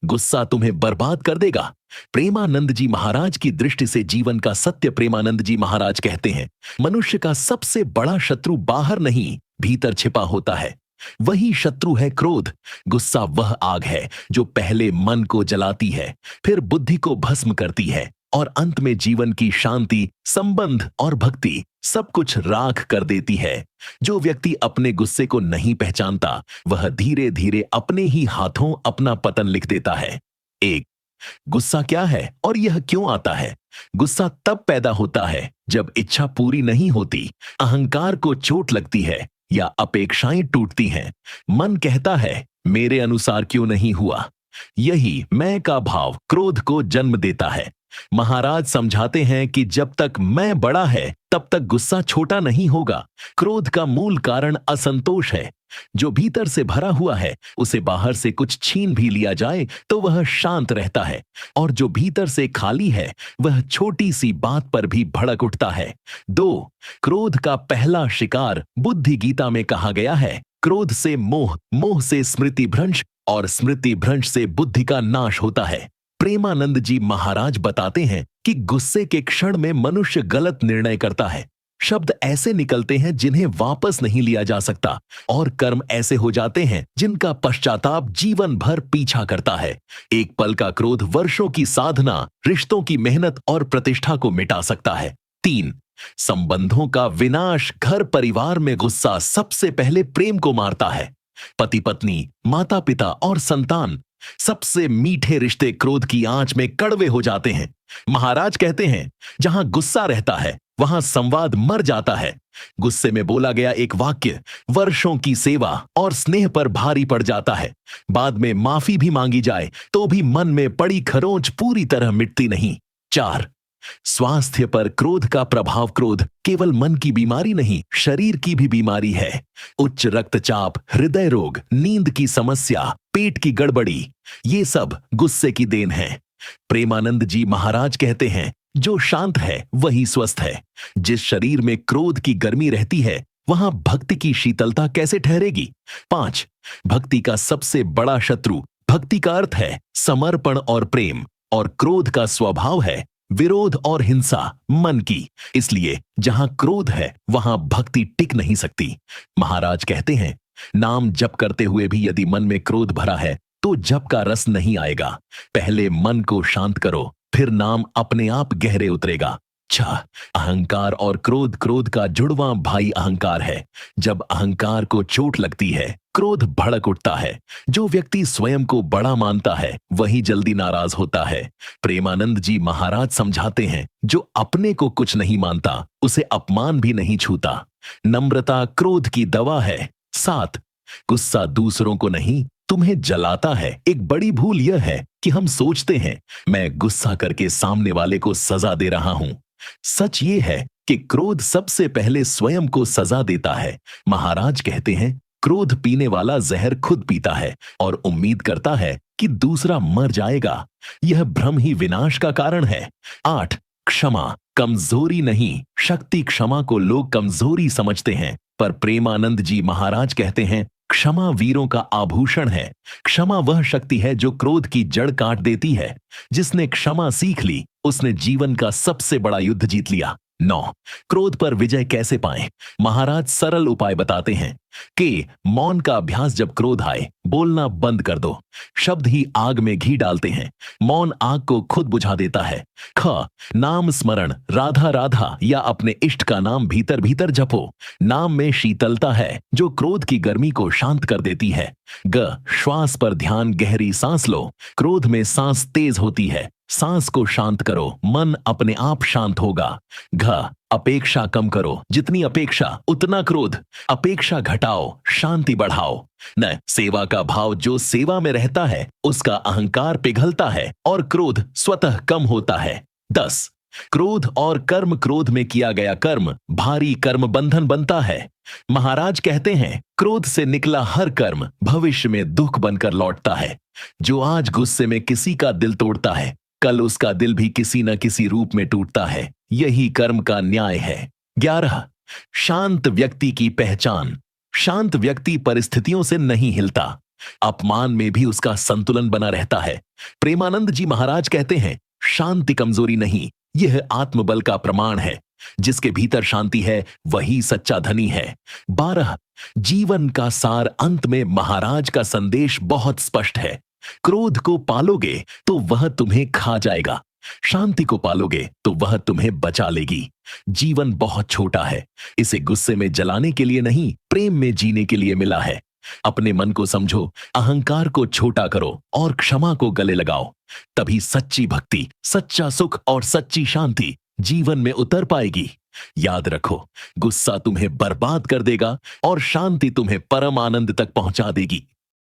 गुस्सा तुम्हें बर्बाद कर देगा। प्रेमानंद जी महाराज की दृष्टि से जीवन का सत्य प्रेमानंद जी महाराज कहते हैं, मनुष्य का सबसे बड़ा शत्रु बाहर नहीं, भीतर छिपा होता है। वही शत्रु है क्रोध। गुस्सा वह आग है जो पहले मन को जलाती है, फिर बुद्धि को भस्म करती है और अंत में जीवन की शांति, संबंध और भक्ति सब कुछ राख कर देती है। जो व्यक्ति अपने गुस्से को नहीं पहचानता, वह धीरे धीरे अपने ही हाथों अपना पतन लिख देता है। एक, गुस्सा क्या है और यह क्यों आता है? गुस्सा तब पैदा होता है जब इच्छा पूरी नहीं होती, अहंकार को चोट लगती है या अपेक्षाएं टूटती हैं। मन कहता है मेरे अनुसार क्यों नहीं हुआ। यही मैं का भाव क्रोध को जन्म देता है। महाराज समझाते हैं कि जब तक मैं बड़ा है तब तक गुस्सा छोटा नहीं होगा। क्रोध का मूल कारण असंतोष है। जो भीतर से भरा हुआ है, उसे बाहर से कुछ छीन भी लिया जाए तो वह शांत रहता है, और जो भीतर से खाली है वह छोटी सी बात पर भी भड़क उठता है। दो, क्रोध का पहला शिकार बुद्धि गीता में कहा गया है, क्रोध से मोह, मोह से स्मृति भ्रंश और स्मृति भ्रंश से बुद्धि का नाश होता है। प्रेमानंद जी महाराज बताते हैं कि गुस्से के क्षण में मनुष्य गलत निर्णय करता है। शब्द ऐसे निकलते हैं जिन्हें वापस नहीं लिया जा सकता, और कर्म ऐसे हो जाते हैं जिनका पश्चाताप जीवन भर पीछा करता है। एक पल का क्रोध वर्षों की साधना, रिश्तों की मेहनत और प्रतिष्ठा को मिटा सकता है। तीन, संबंधों का विनाश। घर परिवार में गुस्सा सबसे पहले प्रेम को मारता है। पति पत्नी, माता पिता और संतान, सबसे मीठे रिश्ते क्रोध की आंच में कड़वे हो जाते हैं। महाराज कहते हैं, जहां गुस्सा रहता है वहां संवाद मर जाता है। गुस्से में बोला गया एक वाक्य वर्षों की सेवा और स्नेह पर भारी पड़ जाता है। बाद में माफी भी मांगी जाए तो भी मन में पड़ी खरोंच पूरी तरह मिटती नहीं। चार, स्वास्थ्य पर क्रोध का प्रभाव। क्रोध केवल मन की बीमारी नहीं, शरीर की भी बीमारी है। उच्च रक्तचाप, हृदय रोग, नींद की समस्या, पेट की गड़बड़ी, ये सब गुस्से की देन है। प्रेमानंद जी महाराज कहते हैं, जो शांत है वही स्वस्थ है। जिस शरीर में क्रोध की गर्मी रहती है वहां भक्ति की शीतलता कैसे ठहरेगी। पांच, भक्ति का सबसे बड़ा शत्रु। भक्ति का अर्थ है समर्पण और प्रेम, और क्रोध का स्वभाव है विरोध और हिंसा, मन की। इसलिए जहां क्रोध है वहां भक्ति टिक नहीं सकती। महाराज कहते हैं, नाम जप करते हुए भी यदि मन में क्रोध भरा है तो जप का रस नहीं आएगा। पहले मन को शांत करो, फिर नाम अपने आप गहरे उतरेगा। छह, अहंकार और क्रोध। क्रोध का जुड़वां भाई अहंकार है। जब अहंकार को चोट लगती है, क्रोध भड़क उठता है। जो व्यक्ति स्वयं को बड़ा मानता है वही जल्दी नाराज होता है। प्रेमानंद जी महाराज समझाते हैं, जो अपने को कुछ नहीं मानता उसे अपमान भी नहीं छूता। नम्रता क्रोध की दवा है। सात, गुस्सा दूसरों को नहीं, तुम्हें जलाता है। एक बड़ी भूल यह है कि हम सोचते हैं मैं गुस्सा करके सामने वाले को सजा दे रहा हूं। सच ये है कि क्रोध सबसे पहले स्वयं को सजा देता है। महाराज कहते हैं, क्रोध पीने वाला जहर खुद पीता है और उम्मीद करता है कि दूसरा मर जाएगा। यह भ्रम ही विनाश का कारण है। आठ, क्षमा कमजोरी नहीं, शक्ति। क्षमा को लोग कमजोरी समझते हैं, पर प्रेमानंद जी महाराज कहते हैं, क्षमा वीरों का आभूषण है। क्षमा वह शक्ति है जो क्रोध की जड़ काट देती है। जिसने क्षमा सीख ली उसने जीवन का सबसे बड़ा युद्ध जीत लिया। 9, क्रोध पर विजय कैसे पाएं? महाराज सरल उपाय बताते हैं कि मौन का अभ्यास। जब क्रोध आए बोलना बंद कर दो। शब्द ही आग में घी डालते हैं, मौन आग को खुद बुझा देता है। ख, नाम स्मरण। राधा राधा या अपने इष्ट का नाम भीतर भीतर जपो। नाम में शीतलता है जो क्रोध की गर्मी को शांत कर देती है। ग, श्वास पर ध्यान। गहरी सांस लो। क्रोध में सांस तेज होती है। सांस को शांत करो, मन अपने आप शांत होगा। घ, अपेक्षा कम करो। जितनी अपेक्षा उतना क्रोध। अपेक्षा घटाओ, शांति बढ़ाओ। न, सेवा का भाव। जो सेवा में रहता है उसका अहंकार पिघलता है और क्रोध स्वतः कम होता है। 10, क्रोध और कर्म। क्रोध में किया गया कर्म भारी कर्म बंधन बनता है। महाराज कहते हैं, क्रोध से निकला हर कर्म भविष्य में दुख बनकर लौटता है। जो आज गुस्से में किसी का दिल तोड़ता है, कल उसका दिल भी किसी न किसी रूप में टूटता है। यही कर्म का न्याय है। 11, शांत व्यक्ति की पहचान। शांत व्यक्ति परिस्थितियों से नहीं हिलता, अपमान में भी उसका संतुलन बना रहता है। प्रेमानंद जी महाराज कहते हैं, शांति कमजोरी नहीं, यह आत्मबल का प्रमाण है। जिसके भीतर शांति है वही सच्चा धनी है। 12 जीवन का सार अंत में महाराज का संदेश बहुत स्पष्ट है। क्रोध को पालोगे तो वह तुम्हें खा जाएगा, शांति को पालोगे तो वह तुम्हें बचा लेगी। जीवन बहुत छोटा है, इसे गुस्से में जलाने के लिए नहीं, प्रेम में जीने के लिए मिला है। अपने मन को समझो, अहंकार को छोटा करो और क्षमा को गले लगाओ। तभी सच्ची भक्ति, सच्चा सुख और सच्ची शांति जीवन में उतर पाएगी। याद रखो, गुस्सा तुम्हें बर्बाद कर देगा और शांति तुम्हें परम आनंद तक पहुंचा देगी।